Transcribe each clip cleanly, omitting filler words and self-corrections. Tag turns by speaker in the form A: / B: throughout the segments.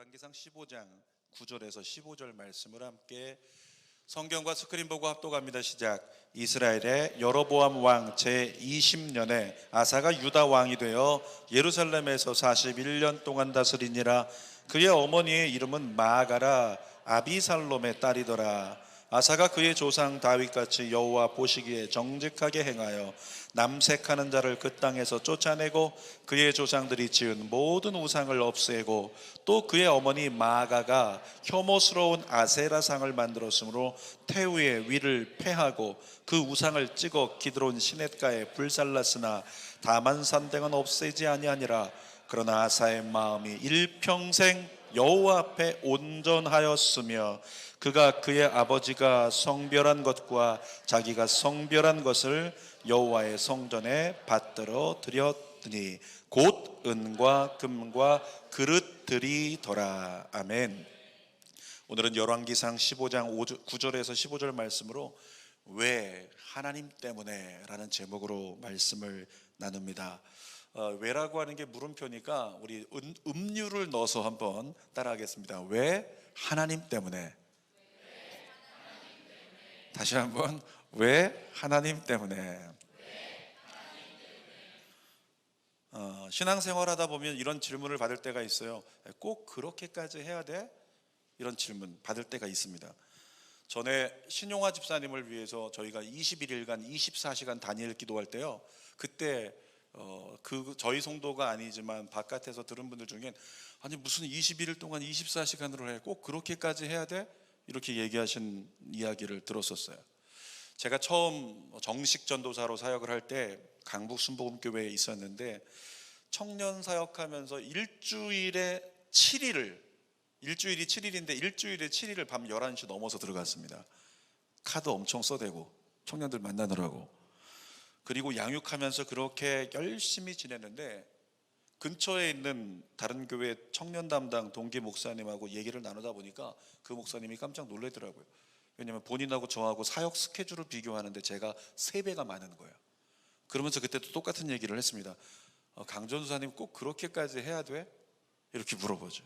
A: 열왕기상 15장 9절에서 15절 말씀을 함께 성경과 스크린 보고 합독합니다. 시작. 이스라엘의 여로보암 왕 제20년에 아사가 유다 왕이 되어 예루살렘에서 41년 동안 다스리니라. 그의 어머니의 이름은 마아가라 아비살롬의 딸이더라. 아사가 그의 조상 다윗같이 여호와 보시기에 정직하게 행하여 남색하는 자를 그 땅에서 쫓아내고 그의 조상들이 지은 모든 우상을 없애고 또 그의 어머니 마아가가 혐오스러운 아세라상을 만들었으므로 태우의 위를 패하고 그 우상을 찍어 기드론 시냇가에 불살랐으나 다만산댕은 없애지 아니하니라. 그러나 아사의 마음이 일평생 여호와 앞에 온전하였으며 그가 그의 아버지가 성별한 것과 자기가 성별한 것을 여호와의 성전에 받들어 드렸더니 곧 은과 금과 그릇들이더라. 아멘. 오늘은 열왕기상 15장 9절에서 15절 말씀으로 왜 하나님 때문에 라는 제목으로 말씀을 나눕니다. 왜라고 하는 게 물음표니까 우리 음류를 넣어서 한번 따라하겠습니다. 왜 하나님 때문에. 다시 한번 왜 하나님 때문에. 신앙생활 하다 보면 이런 질문을 받을 때가 있어요. 꼭 그렇게까지 해야 돼? 이런 질문 받을 때가 있습니다. 전에 신용화 집사님을 위해서 저희가 21일간 24시간 단일 기도할 때요, 그때 저희 성도가 아니지만 바깥에서 들은 분들 중엔 아니 무슨 21일 동안 24시간으로 해? 꼭 그렇게까지 해야 돼? 이렇게 얘기하신 이야기를 들었었어요. 제가 처음 정식 전도사로 사역을 할 때 강북 순복음교회에 있었는데 청년 사역하면서 일주일이 7일인데 일주일에 7일을 밤 11시 넘어서 들어갔습니다. 카드 엄청 써대고 청년들 만나느라고. 그리고 양육하면서 그렇게 열심히 지냈는데 근처에 있는 다른 교회 청년 담당 동기 목사님하고 얘기를 나누다 보니까 그 목사님이 깜짝 놀라더라고요. 왜냐하면 본인하고 저하고 사역 스케줄을 비교하는데 제가 3배가 많은 거예요. 그러면서 그때도 똑같은 얘기를 했습니다. 강전수사님 꼭 그렇게까지 해야 돼? 이렇게 물어보죠.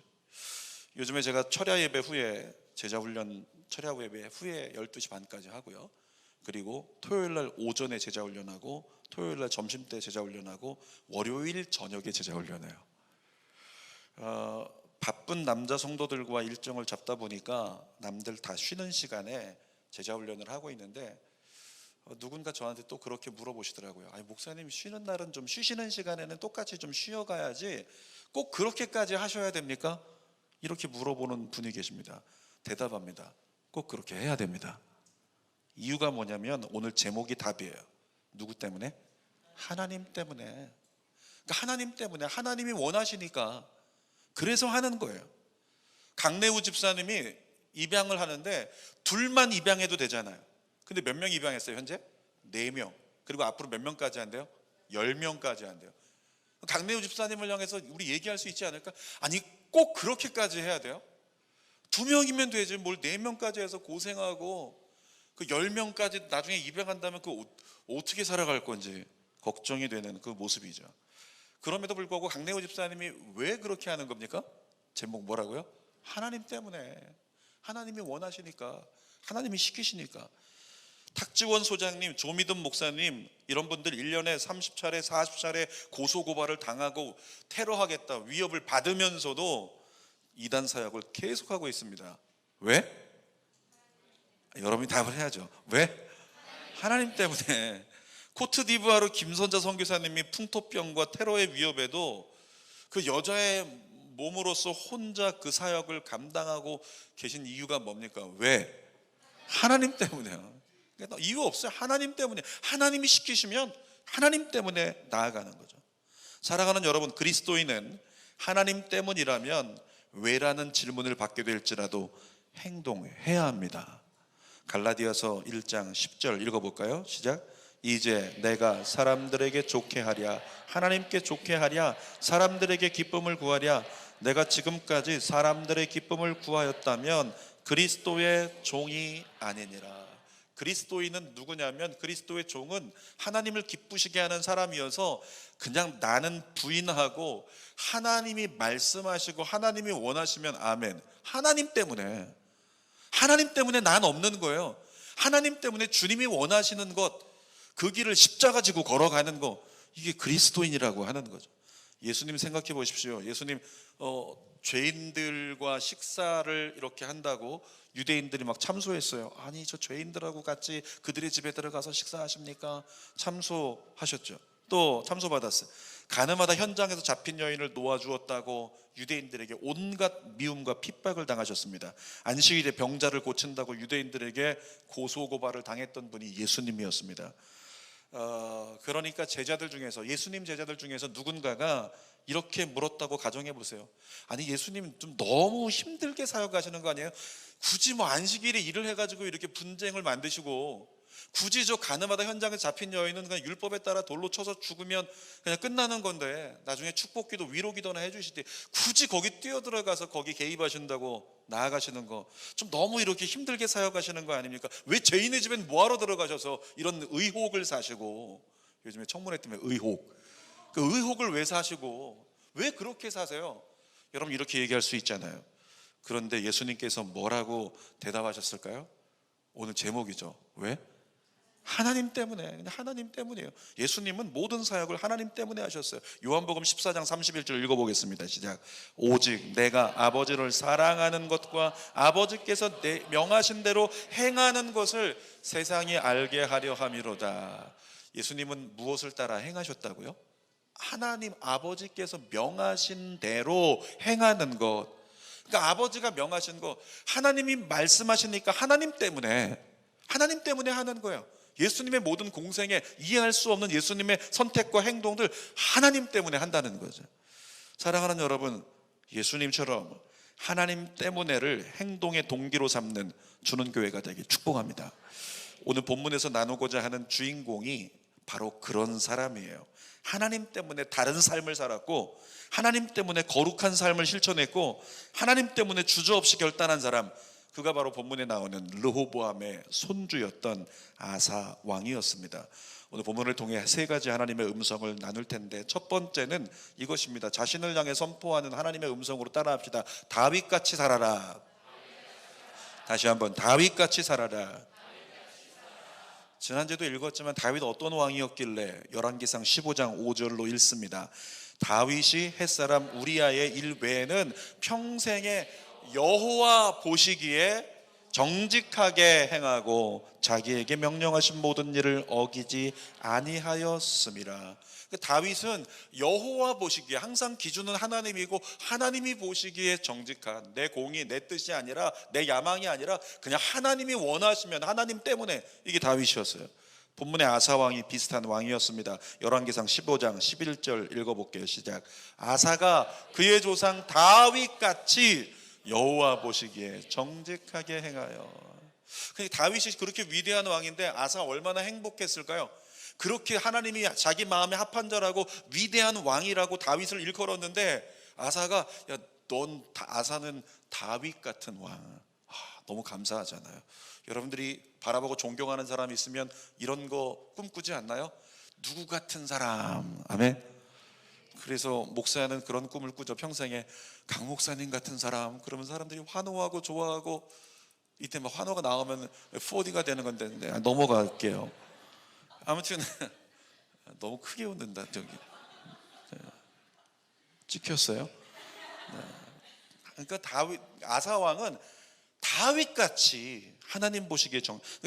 A: 요즘에 제가 철야 예배 후에 제자훈련, 철야 예배 후에 12시 반까지 하고요, 그리고 토요일날 오전에 제자훈련하고 토요일날 점심때 제자훈련하고 월요일 저녁에 제자훈련해요. 바쁜 남자 성도들과 일정을 잡다 보니까 남들 다 쉬는 시간에 제자훈련을 하고 있는데 누군가 저한테 또 그렇게 물어보시더라고요. 아니 목사님 쉬는 날은 좀 쉬시는 시간에는 똑같이 좀 쉬어가야지 꼭 그렇게까지 하셔야 됩니까? 이렇게 물어보는 분이 계십니다. 대답합니다. 꼭 그렇게 해야 됩니다. 이유가 뭐냐면 오늘 제목이 답이에요. 누구 때문에? 하나님 때문에. 그러니까 하나님 때문에, 하나님이 원하시니까 그래서 하는 거예요. 강래우 집사님이 입양을 하는데 둘만 입양해도 되잖아요. 근데 몇 명 입양했어요 현재? 4명. 그리고 앞으로 몇 명까지 한대요? 10명까지 한대요. 강래우 집사님을 향해서 우리 얘기할 수 있지 않을까? 아니 꼭 그렇게까지 해야 돼요? 2명이면 되지 뭘 4명까지 해서 고생하고 그 10명까지 나중에 입양한다면 그 어떻게 살아갈 건지 걱정이 되는 그 모습이죠. 그럼에도 불구하고 강래우 집사님이 왜 그렇게 하는 겁니까? 제목 뭐라고요? 하나님 때문에. 하나님이 원하시니까, 하나님이 시키시니까. 탁지원 소장님, 조미든 목사님 이런 분들 1년에 30차례 40차례 고소고발을 당하고 테러하겠다 위협을 받으면서도 이단 사역을 계속하고 있습니다. 왜? 여러분이 답을 해야죠. 왜? 하나님 때문에. 코트디부아르 김선자 선교사님이 풍토병과 테러의 위협에도 그 여자의 몸으로서 혼자 그 사역을 감당하고 계신 이유가 뭡니까? 왜? 하나님 때문에요. 그러니까 이유 없어요. 하나님 때문에. 하나님이 시키시면 하나님 때문에 나아가는 거죠. 사랑하는 여러분, 그리스도인은 하나님 때문이라면 왜라는 질문을 받게 될지라도 행동해야 합니다. 갈라디아서 1장 10절 읽어볼까요? 시작. 이제 내가 사람들에게 좋게 하랴, 하나님께 좋게 하랴, 사람들에게 기쁨을 구하랴. 내가 지금까지 사람들의 기쁨을 구하였다면 그리스도의 종이 아니니라. 그리스도인은 누구냐면 그리스도의 종은 하나님을 기쁘시게 하는 사람이어서 그냥 나는 부인하고 하나님이 말씀하시고 하나님이 원하시면 아멘. 하나님 때문에 난 없는 거예요. 하나님 때문에 주님이 원하시는 것, 그 길을 십자가 지고 걸어가는 거, 이게 그리스도인이라고 하는 거죠. 예수님 생각해 보십시오. 예수님 죄인들과 식사를 이렇게 한다고 유대인들이 막 참소했어요. 아니 저 죄인들하고 같이 그들의 집에 들어가서 식사하십니까? 참소하셨죠. 또 참소받았어요. 가늠하다 현장에서 잡힌 여인을 놓아주었다고 유대인들에게 온갖 미움과 핍박을 당하셨습니다. 안식일에 병자를 고친다고 유대인들에게 고소고발을 당했던 분이 예수님이었습니다. 그러니까 제자들 중에서, 예수님 제자들 중에서 누군가가 이렇게 물었다고 가정해 보세요. 아니 예수님 좀 너무 힘들게 사역하시는 거 아니에요? 굳이 뭐 안식일에 일을 해가지고 이렇게 분쟁을 만드시고, 굳이 저 가늠하다 현장에 잡힌 여인은 그냥 율법에 따라 돌로 쳐서 죽으면 그냥 끝나는 건데 나중에 축복기도 위로기도나 해주시되 굳이 거기 뛰어들어가서 거기 개입하신다고 나아가시는 거 좀 너무 이렇게 힘들게 사역하시는 거 아닙니까? 왜 죄인의 집엔 뭐하러 들어가셔서 이런 의혹을 사시고, 요즘에 청문회 때문에 의혹, 그 의혹을 왜 사시고 왜 그렇게 사세요? 여러분 이렇게 얘기할 수 있잖아요. 그런데 예수님께서 뭐라고 대답하셨을까요? 오늘 제목이죠. 왜? 하나님 때문에. 그냥 하나님 때문이에요. 예수님은 모든 사역을 하나님 때문에 하셨어요. 요한복음 14장 31절 읽어보겠습니다. 시작. 오직 내가 아버지를 사랑하는 것과 아버지께서 명하신 대로 행하는 것을 세상이 알게 하려 함이로다. 예수님은 무엇을 따라 행하셨다고요? 하나님 아버지께서 명하신 대로 행하는 것. 그러니까 아버지가 명하신 거, 하나님이 말씀하시니까 하나님 때문에 하는 거예요. 예수님의 모든 공생에 이해할 수 없는 예수님의 선택과 행동들 하나님 때문에 한다는 거죠. 사랑하는 여러분, 예수님처럼 하나님 때문에를 행동의 동기로 삼는 주는 교회가 되길 축복합니다. 오늘 본문에서 나누고자 하는 주인공이 바로 그런 사람이에요. 하나님 때문에 다른 삶을 살았고, 하나님 때문에 거룩한 삶을 실천했고, 하나님 때문에 주저없이 결단한 사람, 그가 바로 본문에 나오는 르호보암의 손주였던 아사 왕이었습니다. 오늘 본문을 통해 세 가지 하나님의 음성을 나눌 텐데, 첫 번째는 이것입니다. 자신을 향해 선포하는 하나님의 음성으로 따라합시다. 다윗같이 살아라. 다시 한번, 다윗같이 살아라. 지난주에도 읽었지만 다윗 어떤 왕이었길래 열왕기상 15장 5절로 읽습니다. 다윗이 햇사람 우리아의 일 외에는 평생에 여호와 보시기에 정직하게 행하고 자기에게 명령하신 모든 일을 어기지 아니하였음이라. 다윗은 여호와 보시기에, 항상 기준은 하나님이고 하나님이 보시기에 정직한, 내 공의, 내 뜻이 아니라, 내 야망이 아니라 그냥 하나님이 원하시면 하나님 때문에, 이게 다윗이었어요. 본문의 아사왕이 비슷한 왕이었습니다. 열왕기상 15장 11절 읽어볼게요. 시작. 아사가 그의 조상 다윗같이 여호와 보시기에 정직하게 행하여. 다윗이 그렇게 위대한 왕인데 아사 얼마나 행복했을까요? 그렇게 하나님이 자기 마음에 합한 자라고 위대한 왕이라고 다윗을 일컬었는데, 아사가 아사는 다윗 같은 왕. 너무 감사하잖아요. 여러분들이 바라보고 존경하는 사람이 있으면 이런 거 꿈꾸지 않나요? 누구 같은 사람. 아멘. 그래서 목사는 그런 꿈을 꾸죠. 평생에 강 목사님 같은 사람. 그러면 사람들이 환호하고 좋아하고, 이때 막 환호가 나오면 4D가 되는 건데 넘어갈게요. 아무튼 너무 크게 웃는다. 저기 찍혔어요. 그러니까 아사 왕은 다윗같이 하나님 보시기에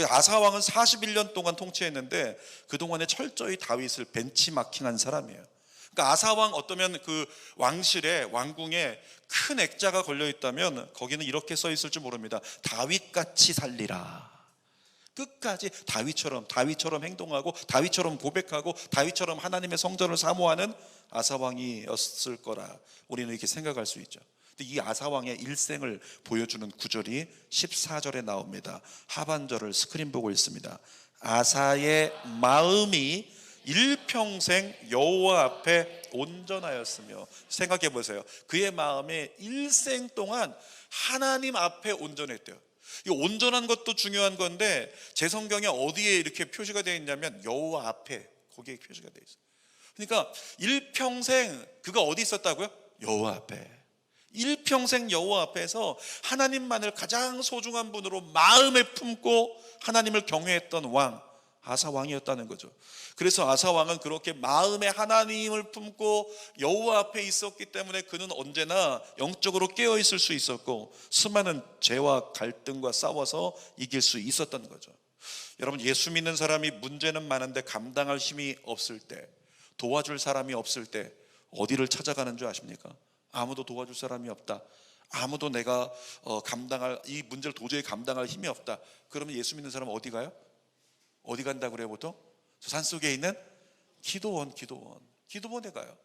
A: 아사 왕은 41년 동안 통치했는데 그동안에 철저히 다윗을 벤치마킹한 사람이에요. 그러니까 아사 왕, 어떠면 그 왕실에, 왕궁에 큰 액자가 걸려 있다면 거기는 이렇게 써 있을 줄 모릅니다. 다윗같이 살리라. 끝까지 다윗처럼 행동하고, 다윗처럼 고백하고, 다윗처럼 하나님의 성전을 사모하는 아사 왕이었을 거라 우리는 이렇게 생각할 수 있죠. 근데 이 아사 왕의 일생을 보여주는 구절이 14절에 나옵니다. 하반절을 스크린 보고 있습니다. 아사의 마음이 일평생 여호와 앞에 온전하였으며. 생각해 보세요. 그의 마음에 일생 동안 하나님 앞에 온전했대요. 이 온전한 것도 중요한 건데 제 성경에 어디에 이렇게 표시가 되어 있냐면 여호와 앞에, 거기에 표시가 되어 있어요. 그러니까 일평생 그가 어디 있었다고요? 여호와 앞에. 일평생 여호와 앞에서 하나님만을 가장 소중한 분으로 마음에 품고 하나님을 경외했던 왕, 아사 왕이었다는 거죠. 그래서 아사 왕은 그렇게 마음에 하나님을 품고 여호와 앞에 있었기 때문에 그는 언제나 영적으로 깨어 있을 수 있었고 수많은 죄와 갈등과 싸워서 이길 수 있었던 거죠. 여러분, 예수 믿는 사람이 문제는 많은데 감당할 힘이 없을 때, 도와줄 사람이 없을 때 어디를 찾아가는 줄 아십니까? 아무도 도와줄 사람이 없다, 아무도 내가 감당할 이 문제를 도저히 감당할 힘이 없다. 그러면 예수 믿는 사람은 어디 가요? 어디 간다고 그래요 보통? 저 산속에 있는 기도원에 가요.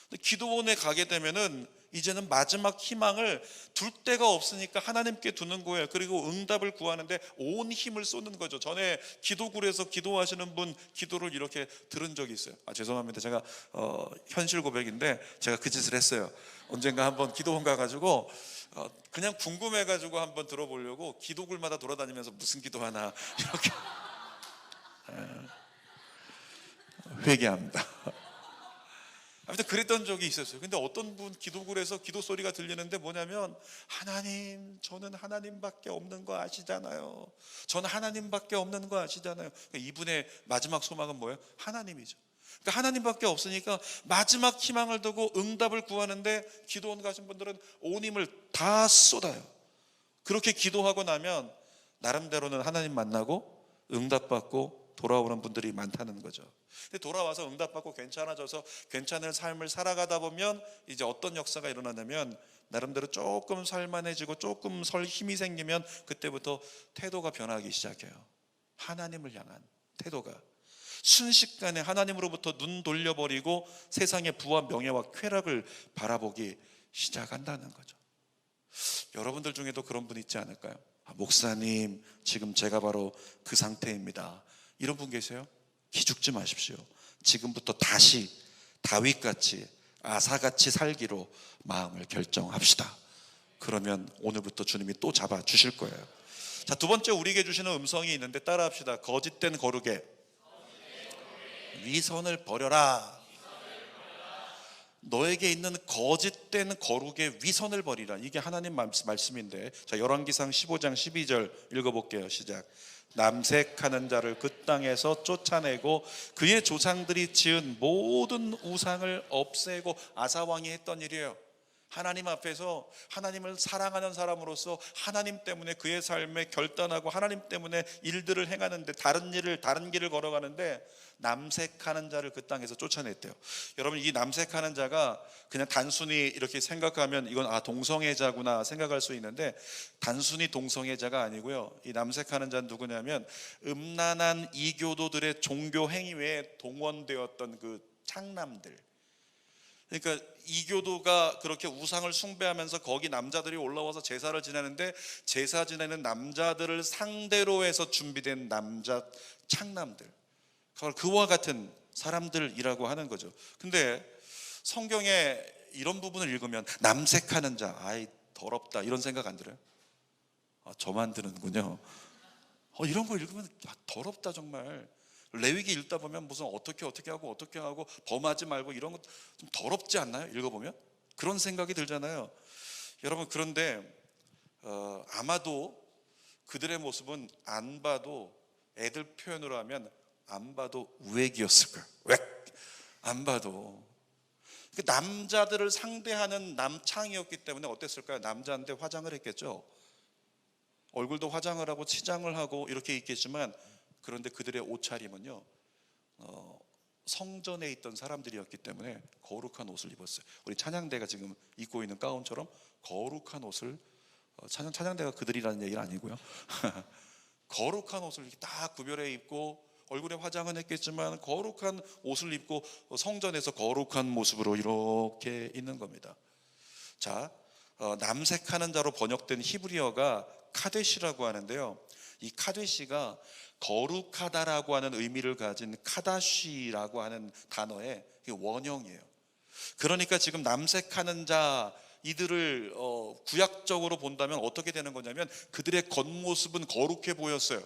A: 근데 기도원에 가게 되면은 이제는 마지막 희망을 둘 데가 없으니까 하나님께 두는 거예요. 그리고 응답을 구하는데 온 힘을 쏟는 거죠. 전에 기도굴에서 기도하시는 분 기도를 이렇게 들은 적이 있어요. 죄송합니다. 제가 현실 고백인데 제가 그 짓을 했어요. 언젠가 한번 기도원 가가지고 그냥 궁금해가지고 한번 들어보려고 기도굴마다 돌아다니면서 무슨 기도하나 이렇게 회개합니다. 아무튼 그랬던 적이 있었어요. 근데 어떤 분 기도굴에서 기도 소리가 들리는데 뭐냐면, 하나님, 저는 하나님밖에 없는 거 아시잖아요. 저는 하나님밖에 없는 거 아시잖아요. 그러니까 이분의 마지막 소망은 뭐예요? 하나님이죠. 그러니까 하나님밖에 없으니까 마지막 희망을 두고 응답을 구하는데 기도원 가신 분들은 온 힘을 다 쏟아요. 그렇게 기도하고 나면 나름대로는 하나님 만나고 응답받고 돌아오는 분들이 많다는 거죠. 근데 돌아와서 응답받고 괜찮아져서 괜찮은 삶을 살아가다 보면 이제 어떤 역사가 일어나냐면, 나름대로 조금 살만해지고 조금 설 힘이 생기면 그때부터 태도가 변하기 시작해요. 하나님을 향한 태도가 순식간에 하나님으로부터 눈 돌려버리고 세상의 부와 명예와 쾌락을 바라보기 시작한다는 거죠. 여러분들 중에도 그런 분 있지 않을까요? 목사님, 지금 제가 바로 그 상태입니다. 이런 분 계세요? 기죽지 마십시오. 지금부터 다시 다윗같이, 아사같이 살기로 마음을 결정합시다. 그러면 오늘부터 주님이 또 잡아주실 거예요. 자, 두 번째 우리에게 주시는 음성이 있는데 따라합시다. 거짓된 거룩에 위선을 버려라. 너에게 있는 거짓된 거룩의 위선을 버리라. 이게 하나님 말씀인데, 자, 열왕기상 15장 12절 읽어볼게요. 시작. 남색하는 자를 그 땅에서 쫓아내고 그의 조상들이 지은 모든 우상을 없애고, 아사 왕이 했던 일이에요. 하나님 앞에서 하나님을 사랑하는 사람으로서 하나님 때문에 그의 삶에 결단하고 하나님 때문에 일들을 행하는데, 다른 길을 걸어가는데 남색하는 자를 그 땅에서 쫓아냈대요. 여러분, 이 남색하는 자가 그냥 단순히 이렇게 생각하면 이건 동성애자구나 생각할 수 있는데, 단순히 동성애자가 아니고요. 이 남색하는 자는 누구냐면 음란한 이교도들의 종교 행위에 동원되었던 그 창남들. 그러니까 이교도가 그렇게 우상을 숭배하면서 거기 남자들이 올라와서 제사를 지내는데, 제사 지내는 남자들을 상대로 해서 준비된 남자 창남들, 그와 같은 사람들이라고 하는 거죠. 근데 성경에 이런 부분을 읽으면 남색하는 자, 아이 더럽다, 이런 생각 안 들어요? 저만 드는군요. 이런 거 읽으면 더럽다 정말. 레위기 읽다 보면 무슨 어떻게 하고 범하지 말고 이런 거 좀 더럽지 않나요? 읽어보면 그런 생각이 들잖아요. 여러분, 그런데 아마도 그들의 모습은 안 봐도, 애들 표현으로 하면 안 봐도 우액이었을 거예요. 왜? 안 봐도. 남자들을 상대하는 남창이었기 때문에 어땠을까요? 남자인데 화장을 했겠죠. 얼굴도 화장을 하고 치장을 하고 이렇게 있겠지만, 그런데 그들의 옷차림은요, 성전에 있던 사람들이었기 때문에 거룩한 옷을 입었어요. 우리 찬양대가 지금 입고 있는 가운처럼 거룩한 옷을, 찬양대가 그들이라는 얘기는 아니고요. 거룩한 옷을 이렇게 딱 구별해 입고, 얼굴에 화장은 했겠지만 거룩한 옷을 입고 성전에서 거룩한 모습으로 이렇게 있는 겁니다. 자, 남색하는 자로 번역된 히브리어가 카데시라고 하는데요. 이 카데시가 거룩하다라고 하는 의미를 가진 카다시라고 하는 단어의 원형이에요. 그러니까 지금 남색하는 자, 이들을 구약적으로 본다면 어떻게 되는 거냐면 그들의 겉모습은 거룩해 보였어요.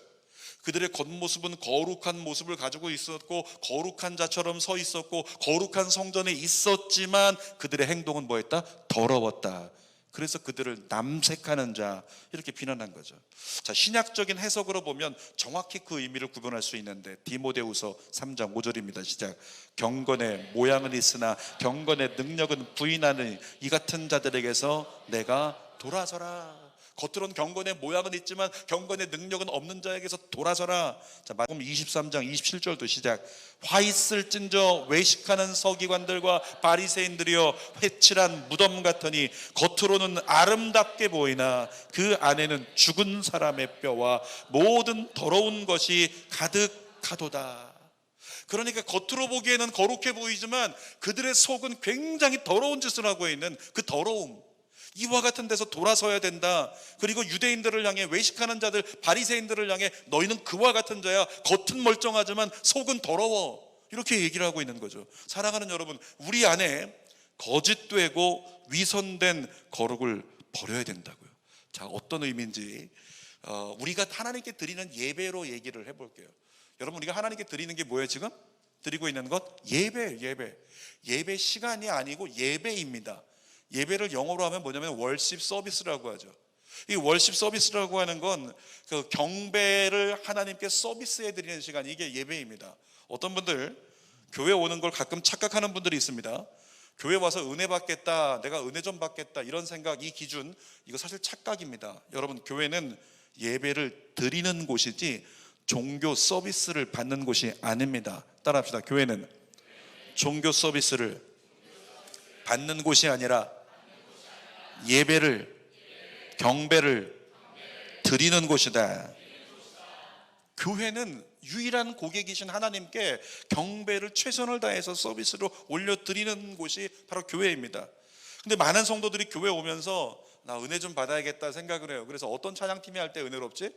A: 그들의 겉모습은 거룩한 모습을 가지고 있었고 거룩한 자처럼 서 있었고 거룩한 성전에 있었지만 그들의 행동은 뭐였다? 더러웠다. 그래서 그들을 남색하는 자 이렇게 비난한 거죠. 자, 신약적인 해석으로 보면 정확히 그 의미를 구분할 수 있는데 디모데후서 3장 5절입니다. 시작. 경건의 모양은 있으나 경건의 능력은 부인하는 이 같은 자들에게서 내가 돌아서라. 겉으로는 경건의 모양은 있지만 경건의 능력은 없는 자에게서 돌아서라. 자, 마태복음 23장 27절도 시작. 화 있을진저 외식하는 서기관들과 바리새인들이여 회칠한 무덤 같으니 겉으로는 아름답게 보이나 그 안에는 죽은 사람의 뼈와 모든 더러운 것이 가득하도다. 그러니까 겉으로 보기에는 거룩해 보이지만 그들의 속은 굉장히 더러운 짓을 하고 있는 그 더러움, 이와 같은 데서 돌아서야 된다. 그리고 유대인들을 향해, 외식하는 자들 바리새인들을 향해 너희는 그와 같은 자야. 겉은 멀쩡하지만 속은 더러워. 이렇게 얘기를 하고 있는 거죠. 사랑하는 여러분, 우리 안에 거짓되고 위선된 거룩을 버려야 된다고요. 자, 어떤 의미인지 우리가 하나님께 드리는 예배로 얘기를 해볼게요. 여러분, 우리가 하나님께 드리는 게 뭐예요? 지금 드리고 있는 것? 예배 시간이 아니고 예배입니다. 예배를 영어로 하면 뭐냐면 월십 서비스라고 하죠. 이 월십 서비스라고 하는 건 그 경배를 하나님께 서비스해 드리는 시간, 이게 예배입니다. 어떤 분들 교회 오는 걸 가끔 착각하는 분들이 있습니다. 교회 와서 은혜 받겠다, 내가 은혜 좀 받겠다, 이런 생각, 이 기준, 이거 사실 착각입니다. 여러분, 교회는 예배를 드리는 곳이지 종교 서비스를 받는 곳이 아닙니다. 따라합시다. 교회는 종교 서비스를 받는 곳이 아니라 예배를, 경배를 드리는 곳이다. 교회는 유일한 고객이신 하나님께 경배를 최선을 다해서 서비스로 올려드리는 곳이 바로 교회입니다. 근데 많은 성도들이 교회 오면서 나 은혜 좀 받아야겠다 생각을 해요. 그래서 어떤 찬양팀이 할 때 은혜롭지?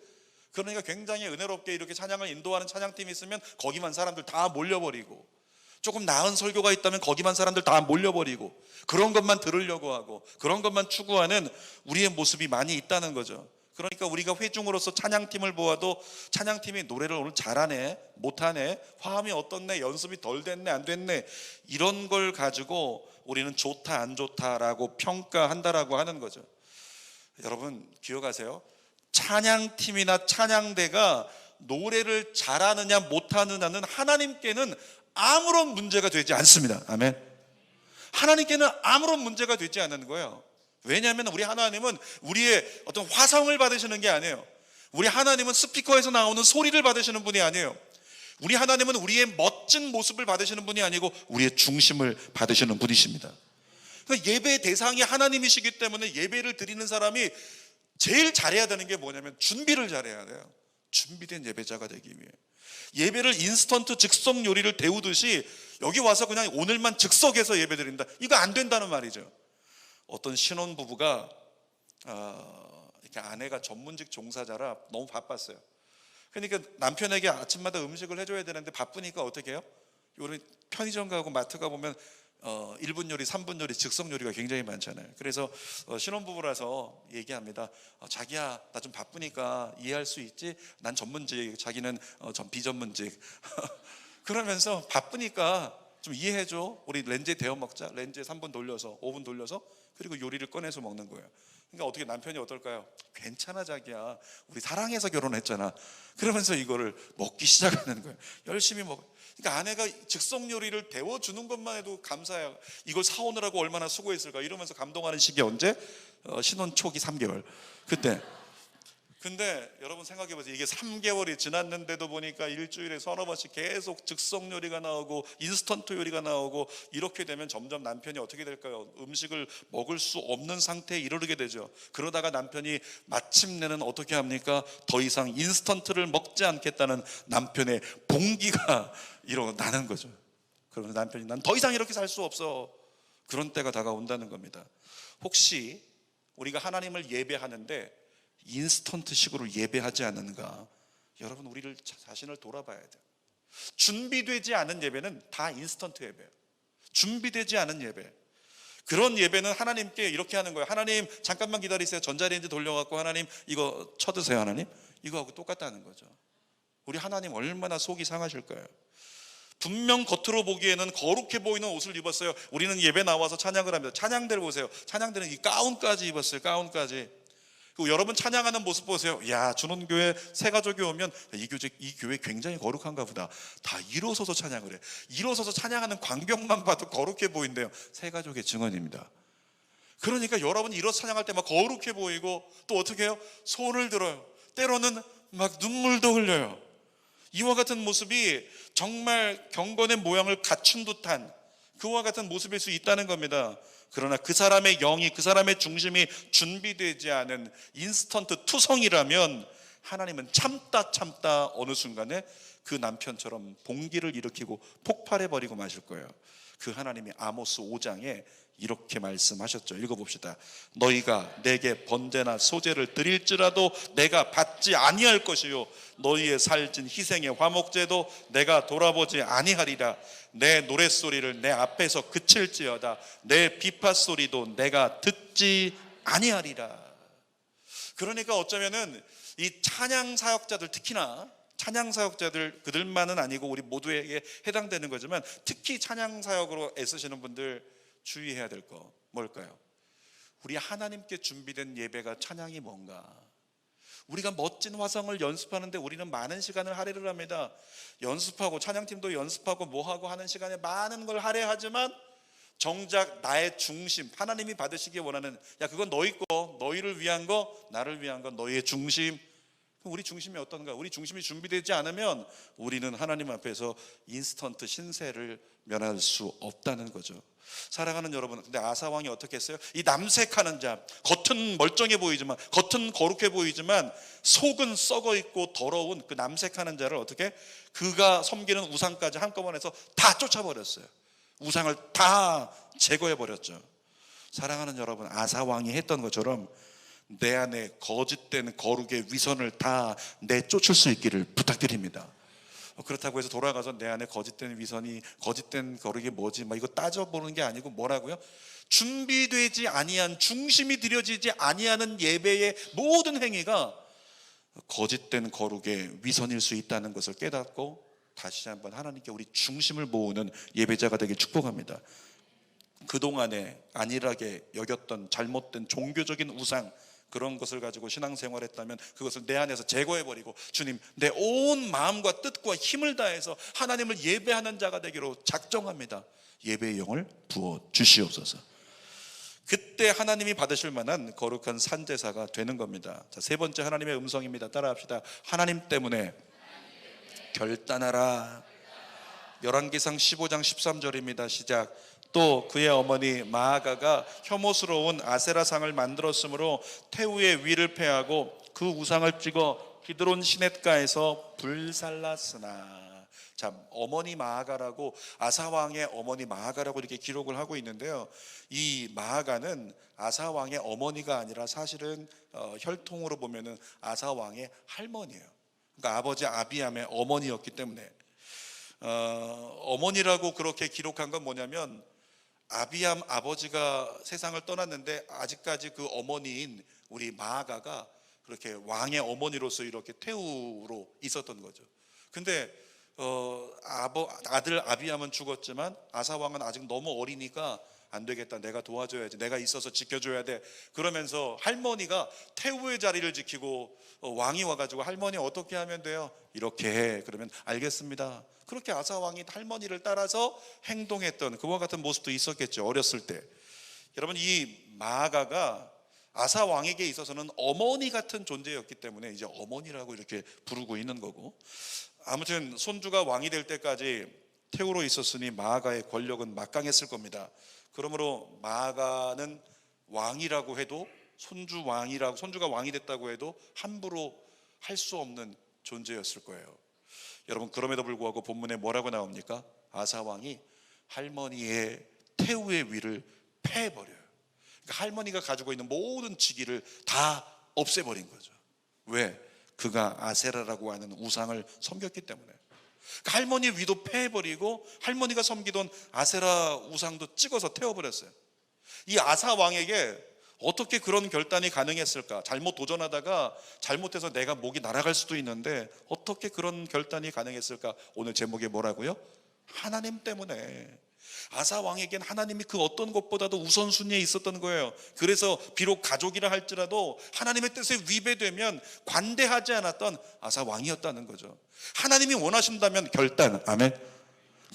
A: 그러니까 굉장히 은혜롭게 이렇게 찬양을 인도하는 찬양팀이 있으면 거기만 사람들 다 몰려버리고, 조금 나은 설교가 있다면 거기만 사람들 다 몰려버리고, 그런 것만 들으려고 하고 그런 것만 추구하는 우리의 모습이 많이 있다는 거죠. 그러니까 우리가 회중으로서 찬양팀을 보아도 찬양팀이 노래를 오늘 잘하네, 못하네, 화음이 어떻네, 연습이 덜 됐네, 안 됐네, 이런 걸 가지고 우리는 좋다 안 좋다라고 평가한다라고 하는 거죠. 여러분 기억하세요. 찬양팀이나 찬양대가 노래를 잘하느냐 못하느냐는 하나님께는 아무런 문제가 되지 않습니다. 아멘. 하나님께는 아무런 문제가 되지 않는 거예요. 왜냐하면 우리 하나님은 우리의 어떤 화성을 받으시는 게 아니에요. 우리 하나님은 스피커에서 나오는 소리를 받으시는 분이 아니에요. 우리 하나님은 우리의 멋진 모습을 받으시는 분이 아니고 우리의 중심을 받으시는 분이십니다. 그러니까 예배의 대상이 하나님이시기 때문에 예배를 드리는 사람이 제일 잘해야 되는 게 뭐냐면 준비를 잘해야 돼요. 준비된 예배자가 되기 위해. 예배를 인스턴트 즉석 요리를 데우듯이 여기 와서 그냥 오늘만 즉석에서 예배 드린다, 이거 안 된다는 말이죠. 어떤 신혼부부가 이렇게 아내가 전문직 종사자라 너무 바빴어요. 그러니까 남편에게 아침마다 음식을 해줘야 되는데 바쁘니까 어떻게 해요? 요리 편의점 가고 마트 가보면 1분 요리, 3분 요리, 즉석 요리가 굉장히 많잖아요. 그래서 신혼부부라서 얘기합니다. 자기야, 나 좀 바쁘니까 이해할 수 있지? 난 전문직, 자기는 비전문직. 그러면서 바쁘니까 좀 이해해줘. 우리 렌즈에 데워 먹자. 렌즈에 3분 돌려서, 5분 돌려서, 그리고 요리를 꺼내서 먹는 거예요. 그러니까 어떻게 남편이 어떨까요? 괜찮아 자기야, 우리 사랑해서 결혼했잖아. 그러면서 이거를 먹기 시작하는 거예요. 열심히 먹어. 그러니까 아내가 즉석 요리를 데워주는 것만 해도 감사해요. 이걸 사오느라고 얼마나 수고했을까 이러면서 감동하는 시기 언제? 신혼 초기 3개월 그때. 근데 여러분 생각해보세요. 이게 3개월이 지났는데도 보니까 일주일에 서너 번씩 계속 즉석 요리가 나오고 인스턴트 요리가 나오고, 이렇게 되면 점점 남편이 어떻게 될까요? 음식을 먹을 수 없는 상태에 이르게 되죠. 그러다가 남편이 마침내는 어떻게 합니까? 더 이상 인스턴트를 먹지 않겠다는 남편의 봉기가 일어나는 거죠. 그러면 남편이 난 더 이상 이렇게 살 수 없어, 그런 때가 다가온다는 겁니다. 혹시 우리가 하나님을 예배하는데 인스턴트식으로 예배하지 않는가? 여러분, 우리를 자신을 돌아봐야 돼요. 준비되지 않은 예배는 다 인스턴트 예배예요. 준비되지 않은 예배. 그런 예배는 하나님께 이렇게 하는 거예요. 하나님 잠깐만 기다리세요. 전자레인지 돌려갖고 하나님 이거 쳐드세요. 하나님 이거하고 똑같다는 거죠. 우리 하나님 얼마나 속이 상하실까요? 분명 겉으로 보기에는 거룩해 보이는 옷을 입었어요. 우리는 예배 나와서 찬양을 합니다. 찬양대를 보세요. 찬양대는 이 가운까지 입었어요. 가운까지. 그리고 여러분 찬양하는 모습 보세요. 야, 준원교회 새가족이 오면 이 교회 굉장히 거룩한가 보다. 다 일어서서 찬양을 해. 일어서서 찬양하는 광경만 봐도 거룩해 보인대요. 새가족의 증언입니다. 그러니까 여러분 일어서 찬양할 때 막 거룩해 보이고, 또 어떻게 해요? 손을 들어요. 때로는 막 눈물도 흘려요. 이와 같은 모습이 정말 경건의 모양을 갖춘 듯한 그와 같은 모습일 수 있다는 겁니다. 그러나 그 사람의 영이, 그 사람의 중심이 준비되지 않은 인스턴트 투성이라면 하나님은 참다 어느 순간에 그 남편처럼 봉기를 일으키고 폭발해버리고 마실 거예요. 그 하나님이 아모스 5장에 이렇게 말씀하셨죠. 읽어봅시다. 너희가 내게 번제나 소제를 드릴지라도 내가 받지 아니할 것이요 너희의 살진 희생의 화목제도 내가 돌아보지 아니하리라. 내 노랫소리를 내 앞에서 그칠지어다. 내 비파소리도 내가 듣지 아니하리라. 그러니까 어쩌면은 이 찬양 사역자들, 특히나 찬양 사역자들, 그들만은 아니고 우리 모두에게 해당되는 거지만 특히 찬양 사역으로 애쓰시는 분들 주의해야 될 거 뭘까요? 우리 하나님께 준비된 예배가 찬양이 뭔가? 우리가 멋진 화성을 연습하는데 우리는 많은 시간을 할애를 합니다. 연습하고 찬양팀도 연습하고 뭐하고 하는 시간에 많은 걸 할애하지만 정작 나의 중심, 하나님이 받으시기 원하는, 야 그건 너희 거, 너희를 위한 거, 나를 위한 건 너희의 중심. 우리 중심이 어떤가? 우리 중심이 준비되지 않으면 우리는 하나님 앞에서 인스턴트 신세를 면할 수 없다는 거죠. 사랑하는 여러분, 근데 아사왕이 어떻게 했어요? 이 남색하는 자, 겉은 멀쩡해 보이지만, 겉은 거룩해 보이지만 속은 썩어 있고 더러운 그 남색하는 자를 어떻게? 그가 섬기는 우상까지 한꺼번에 해서 다 쫓아버렸어요. 우상을 다 제거해 버렸죠. 사랑하는 여러분, 아사왕이 했던 것처럼 내 안에 거짓된 거룩의 위선을 다 내쫓을 수 있기를 부탁드립니다. 그렇다고 해서 돌아가서 내 안에 거짓된 위선이, 거짓된 거룩이 뭐지 막 이거 따져보는 게 아니고 뭐라고요? 준비되지 아니한, 중심이 들여지지 아니하는 예배의 모든 행위가 거짓된 거룩의 위선일 수 있다는 것을 깨닫고 다시 한번 하나님께 우리 중심을 모으는 예배자가 되길 축복합니다. 그동안에 안일하게 여겼던 잘못된 종교적인 우상, 그런 것을 가지고 신앙생활했다면 그것을 내 안에서 제거해버리고 주님, 내 온 마음과 뜻과 힘을 다해서 하나님을 예배하는 자가 되기로 작정합니다. 예배의 영을 부어 주시옵소서. 그때 하나님이 받으실 만한 거룩한 산제사가 되는 겁니다. 자, 세 번째 하나님의 음성입니다. 따라합시다. 하나님 때문에 결단하라. 열왕기상 15장 13절입니다. 시작. 또 그의 어머니 마아가가 혐오스러운 아세라상을 만들었으므로 태우의 위를 패하고 그 우상을 찍어 기드론 시냇가에서 불살랐으나. 자, 어머니 마아가라고, 아사왕의 어머니 마아가라고 이렇게 기록을 하고 있는데요, 이 마아가는 아사왕의 어머니가 아니라 사실은 혈통으로 보면은 아사왕의 할머니예요. 그러니까 아버지 아비암의 어머니였기 때문에 어머니라고 그렇게 기록한 건 뭐냐면, 아비암 아버지가 세상을 떠났는데 아직까지 그 어머니인 우리 마아가가 그렇게 왕의 어머니로서 이렇게 태우로 있었던 거죠. 근데 아들 아비암은 죽었지만 아사왕은 아직 너무 어리니까 안 되겠다, 내가 도와줘야지, 내가 있어서 지켜줘야 돼. 그러면서 할머니가 태우의 자리를 지키고 왕이 와가지고 할머니 어떻게 하면 돼요? 이렇게 해. 그러면 알겠습니다. 그렇게 아사왕이 할머니를 따라서 행동했던 그와 같은 모습도 있었겠죠, 어렸을 때. 여러분, 이 마아가가 아사왕에게 있어서는 어머니 같은 존재였기 때문에 이제 어머니라고 이렇게 부르고 있는 거고, 아무튼 손주가 왕이 될 때까지 태우로 있었으니 마아가의 권력은 막강했을 겁니다. 그러므로 마아가는 왕이라고 해도, 손주가 왕이 됐다고 해도 함부로 할 수 없는 존재였을 거예요. 여러분, 그럼에도 불구하고 본문에 뭐라고 나옵니까? 아사왕이 할머니의 태우의 위를 패해버려요. 그러니까 할머니가 가지고 있는 모든 직위를 다 없애버린 거죠. 왜? 그가 아세라라고 하는 우상을 섬겼기 때문에. 그러니까 할머니 위도 패해버리고 할머니가 섬기던 아세라 우상도 찍어서 태워버렸어요. 이 아사 왕에게 어떻게 그런 결단이 가능했을까? 잘못 도전하다가 잘못해서 내가 목이 날아갈 수도 있는데 어떻게 그런 결단이 가능했을까? 오늘 제목이 뭐라고요? 하나님 때문에. 아사 왕에겐 하나님이 그 어떤 것보다도 우선순위에 있었던 거예요. 그래서 비록 가족이라 할지라도 하나님의 뜻에 위배되면 관대하지 않았던 아사 왕이었다는 거죠. 하나님이 원하신다면 결단, 아멘.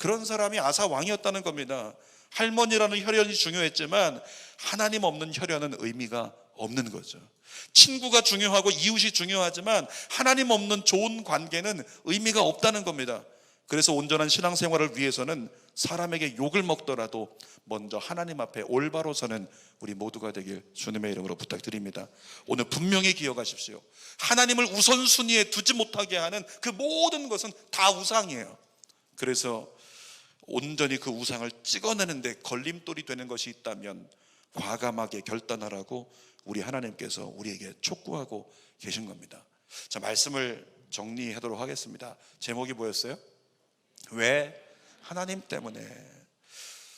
A: 그런 사람이 아사 왕이었다는 겁니다. 할머니라는 혈연이 중요했지만 하나님 없는 혈연은 의미가 없는 거죠. 친구가 중요하고 이웃이 중요하지만 하나님 없는 좋은 관계는 의미가 없다는 겁니다. 그래서 온전한 신앙생활을 위해서는 사람에게 욕을 먹더라도 먼저 하나님 앞에 올바로 서는 우리 모두가 되길 주님의 이름으로 부탁드립니다. 오늘 분명히 기억하십시오. 하나님을 우선순위에 두지 못하게 하는 그 모든 것은 다 우상이에요. 그래서 온전히 그 우상을 찍어내는데 걸림돌이 되는 것이 있다면 과감하게 결단하라고 우리 하나님께서 우리에게 촉구하고 계신 겁니다. 자, 말씀을 정리하도록 하겠습니다. 제목이 뭐였어요? 왜? 하나님 때문에.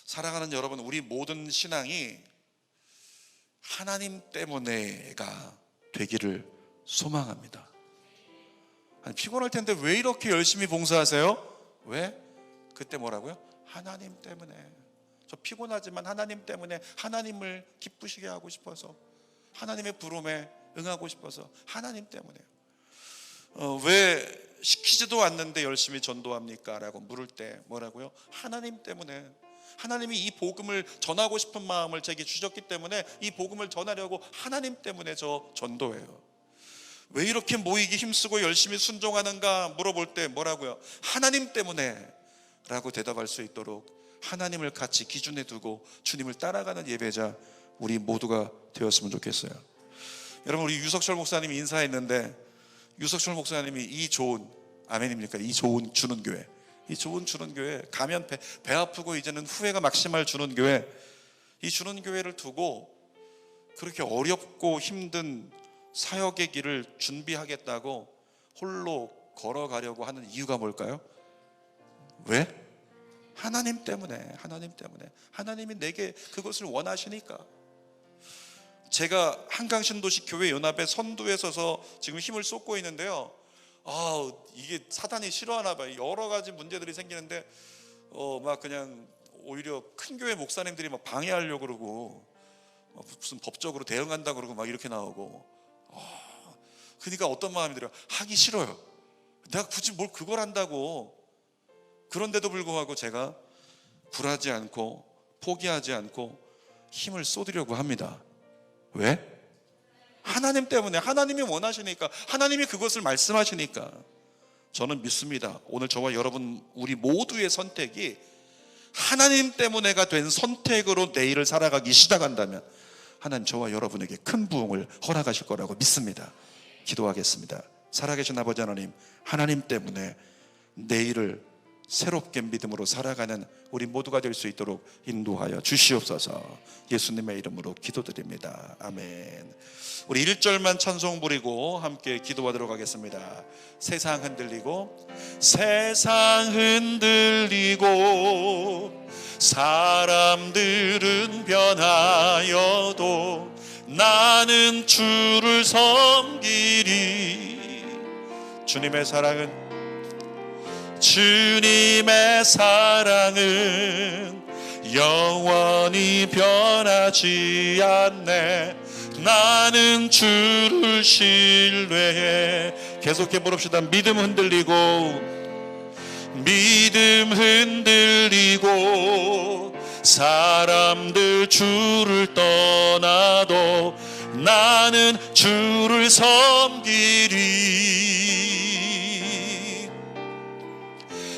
A: 사랑하는 여러분, 우리 모든 신앙이 하나님 때문에가 되기를 소망합니다. 아니, 피곤할 텐데 왜 이렇게 열심히 봉사하세요? 왜? 그때 뭐라고요? 하나님 때문에. 저 피곤하지만 하나님 때문에 하나님을 기쁘시게 하고 싶어서, 하나님의 부름에 응하고 싶어서, 하나님 때문에. 왜 시키지도 않는데 열심히 전도합니까? 라고 물을 때 뭐라고요? 하나님 때문에. 하나님이 이 복음을 전하고 싶은 마음을 제게 주셨기 때문에 이 복음을 전하려고 하나님 때문에 저 전도해요. 왜 이렇게 모이기 힘쓰고 열심히 순종하는가 물어볼 때 뭐라고요? 하나님 때문에 라고 대답할 수 있도록 하나님을 같이 기준에 두고 주님을 따라가는 예배자 우리 모두가 되었으면 좋겠어요. 여러분, 우리 유석철 목사님이 인사했는데 유석철 목사님이 이 좋은, 아멘입니까? 이 좋은 주는 교회, 이 좋은 주는 교회 가면 배 아프고 이제는 후회가 막심할 주는 교회, 이 주는 교회를 두고 그렇게 어렵고 힘든 사역의 길을 준비하겠다고 홀로 걸어가려고 하는 이유가 뭘까요? 왜? 하나님 때문에. 하나님 때문에. 하나님이 내게 그것을 원하시니까. 제가 한강신도시 교회 연합의 선두에 서서 지금 힘을 쏟고 있는데요. 이게 사단이 싫어하나 봐요. 여러 가지 문제들이 생기는데 막 그냥 오히려 큰 교회 목사님들이 막 방해하려고 그러고 무슨 법적으로 대응한다 그러고 막 이렇게 나오고. 그러니까 어떤 마음이 들어요? 하기 싫어요. 내가 굳이 뭘 그걸 한다고. 그런데도 불구하고 제가 굴하지 않고 포기하지 않고 힘을 쏟으려고 합니다. 왜? 하나님 때문에. 하나님이 원하시니까, 하나님이 그것을 말씀하시니까. 저는 믿습니다. 오늘 저와 여러분 우리 모두의 선택이 하나님 때문에가 된 선택으로 내일을 살아가기 시작한다면 하나님 저와 여러분에게 큰 부흥을 허락하실 거라고 믿습니다. 기도하겠습니다. 살아계신 아버지 하나님, 하나님 때문에 내일을 새롭게 믿음으로 살아가는 우리 모두가 될 수 있도록 인도하여 주시옵소서. 예수님의 이름으로 기도드립니다. 아멘. 우리 1절만 찬송 부리고 함께 기도하도록 하겠습니다. 세상 흔들리고, 세상 흔들리고 사람들은 변하여도 나는 주를 섬기리. 주님의 사랑은 영원히 변하지 않네. 나는 주를 신뢰해. 계속해 부릅시다. 믿음 흔들리고 사람들 주를 떠나도 나는 주를 섬기리.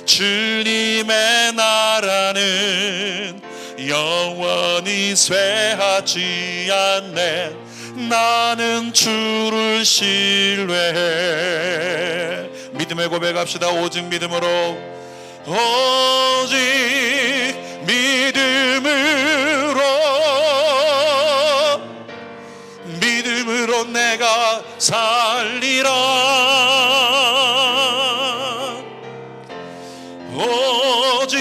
A: 주님의 나라는 영원히 쇠하지 않네. 나는 주를 신뢰해. 믿음의 고백합시다. 오직 믿음으로, 오직 믿음으로 내가 살리라. 오직